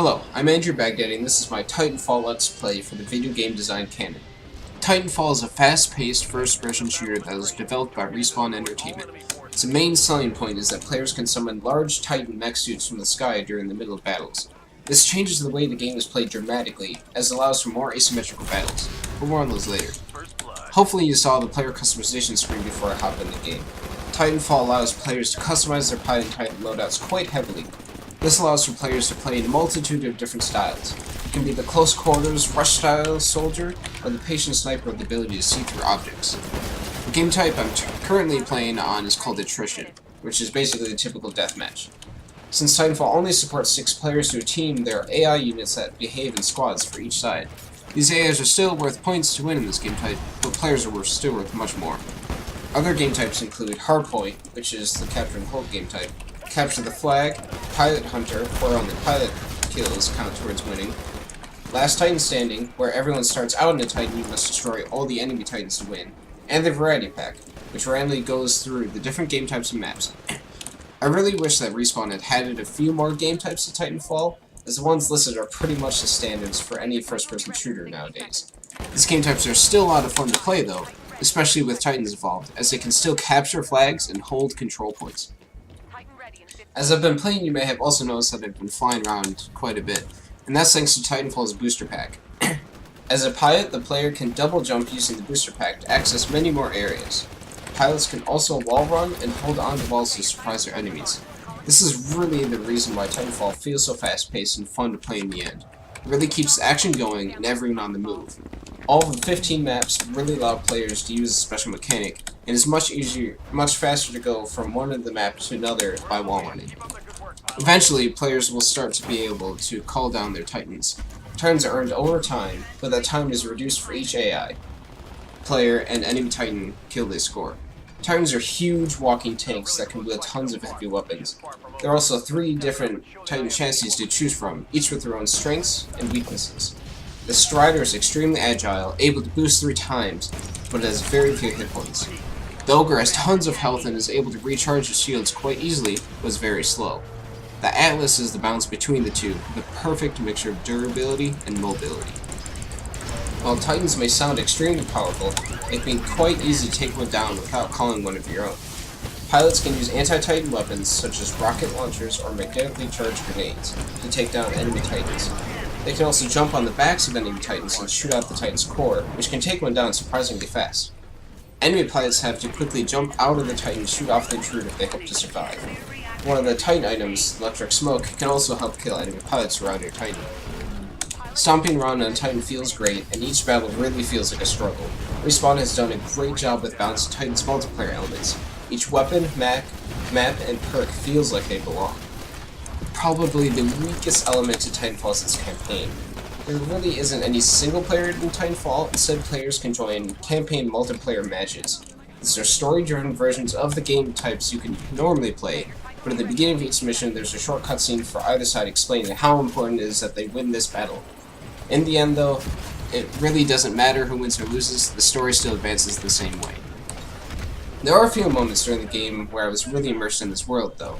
Hello, I'm Andrew Baghdadi, and this is my Titanfall Let's Play for the video game design Canon. Titanfall is a fast-paced first-person shooter that was developed by Respawn Entertainment. Its main selling point is that players can summon large Titan mech suits from the sky during the middle of battles. This changes the way the game is played dramatically, as it allows for more asymmetrical battles, but more on those later. Hopefully you saw the player customization screen before I hop in the game. Titanfall allows players to customize their pilot and Titan loadouts quite heavily. This allows for players to play in a multitude of different styles. You can be the close quarters, rush style soldier, or the patient sniper with the ability to see through objects. The game type I'm currently playing on is called Attrition, which is basically a typical deathmatch. Since Titanfall only supports 6 players to a team, there are AI units that behave in squads for each side. These AIs are still worth points to win in this game type, but players are still worth much more. Other game types include Hardpoint, which is the capture and hold game type, Capture the Flag, Pilot Hunter, where only pilot kills count towards winning, Last Titan Standing, where everyone starts out in a Titan, you must destroy all the enemy Titans to win, and the Variety Pack, which randomly goes through the different game types and maps. I really wish that Respawn had added a few more game types to Titanfall, as the ones listed are pretty much the standards for any first-person shooter nowadays. These game types are still a lot of fun to play though, especially with Titans involved, as they can still capture flags and hold control points. As I've been playing, you may have also noticed that I've been flying around quite a bit, and that's thanks to Titanfall's booster pack. As a pilot, the player can double jump using the booster pack to access many more areas. Pilots can also wall run and hold on to walls to surprise their enemies. This is really the reason why Titanfall feels so fast-paced and fun to play in the end. It really keeps the action going and everyone on the move. All of the 15 maps really allow players to use a special mechanic, and it's much faster to go from one end of the map to another by wall running. Eventually, players will start to be able to call down their Titans. Titans are earned over time, but that time is reduced for each AI player and enemy Titan kill they score. Titans are huge walking tanks that can wield tons of heavy weapons. There are also 3 different Titan chassis to choose from, each with their own strengths and weaknesses. The Strider is extremely agile, able to boost 3 times, but it has very few hit points. The Ogre has tons of health and is able to recharge his shields quite easily, but is very slow. The Atlas is the balance between the two, the perfect mixture of durability and mobility. While Titans may sound extremely powerful, it can be quite easy to take one down without calling one of your own. Pilots can use anti-Titan weapons such as rocket launchers or magnetically charged grenades to take down enemy Titans. They can also jump on the backs of enemy Titans and shoot out the Titan's core, which can take one down surprisingly fast. Enemy pilots have to quickly jump out of the Titan and shoot off the intruder if they hope to survive. One of the Titan items, Electric Smoke, can also help kill enemy pilots around your Titan. Stomping around on a Titan feels great, and each battle really feels like a struggle. Respawn has done a great job with balancing Titan's multiplayer elements. Each weapon, map, and perk feels like they belong. Probably the weakest element to Titanfall is its campaign. There really isn't any single player in Titanfall, instead players can join campaign multiplayer matches. These are story-driven versions of the game types you can normally play, but at the beginning of each mission there's a short cutscene for either side explaining how important it is that they win this battle. In the end though, it really doesn't matter who wins or loses, the story still advances the same way. There are a few moments during the game where I was really immersed in this world though.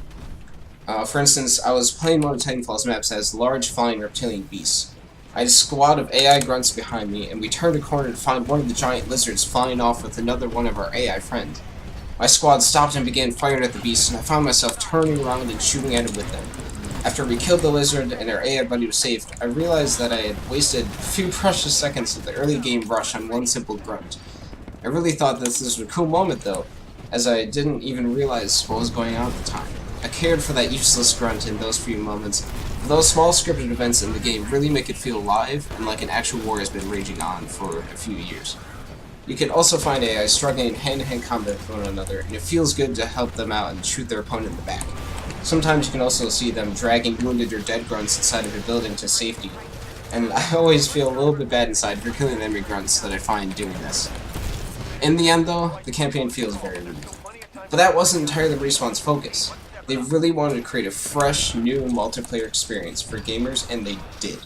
For instance, I was playing one of Titanfall's maps that has large flying reptilian beasts. I had a squad of AI grunts behind me, and we turned a corner to find one of the giant lizards flying off with another one of our AI friends. My squad stopped and began firing at the beast, and I found myself turning around and shooting at it with them. After we killed the lizard and our AI buddy was saved, I realized that I had wasted a few precious seconds of the early game rush on one simple grunt. I really thought this was a cool moment though, as I didn't even realize what was going on at the time. I cared for that useless grunt in those few moments. Those small scripted events in the game really make it feel alive and like an actual war has been raging on for a few years. You can also find AI struggling in hand-to-hand combat with one another, and it feels good to help them out and shoot their opponent in the back. Sometimes you can also see them dragging wounded or dead grunts inside of a building to safety, and I always feel a little bit bad inside for killing enemy grunts that I find doing this. In the end though, the campaign feels very weak. But that wasn't entirely Respawn's focus. They really wanted to create a fresh, new multiplayer experience for gamers, and they did.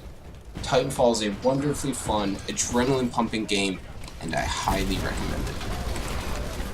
Titanfall is a wonderfully fun, adrenaline-pumping game, and I highly recommend it.